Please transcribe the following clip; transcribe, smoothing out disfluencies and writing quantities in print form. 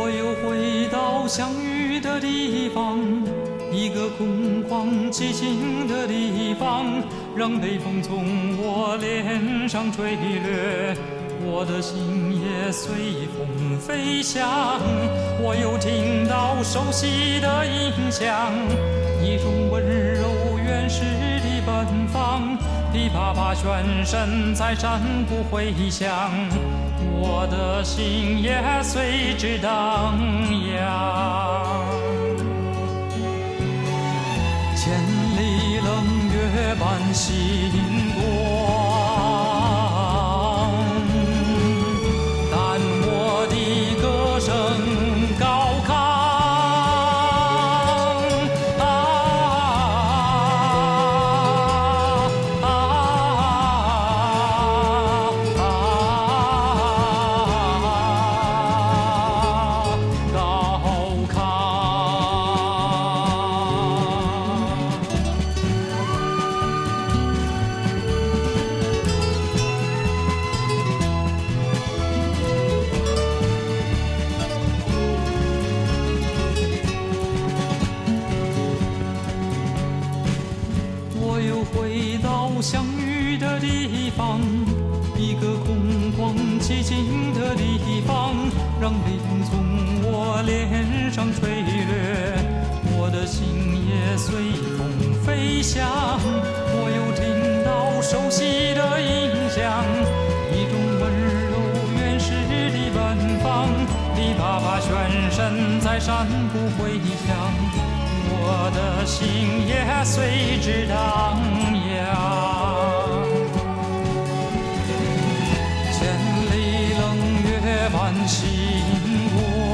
我又回到相遇的地方，一个空旷寂静的地方，让北风从我脸上吹掠，我的心也随风飞翔。我又听到熟悉的音响，一种温柔原始的奔放，噼啪啪旋声在山谷回响，我的心也随之荡漾。千里冷月伴星光，但我的歌声高亢。我又回到相遇的地方，一个空旷寂静的地方，让北风从我脸上吹掠，我的心也随风飞翔。我又听到熟悉的音响，一种温柔原始的奔放，噼啪啪旋声在山谷回响，我的心也随之荡漾。千里冷月伴星光。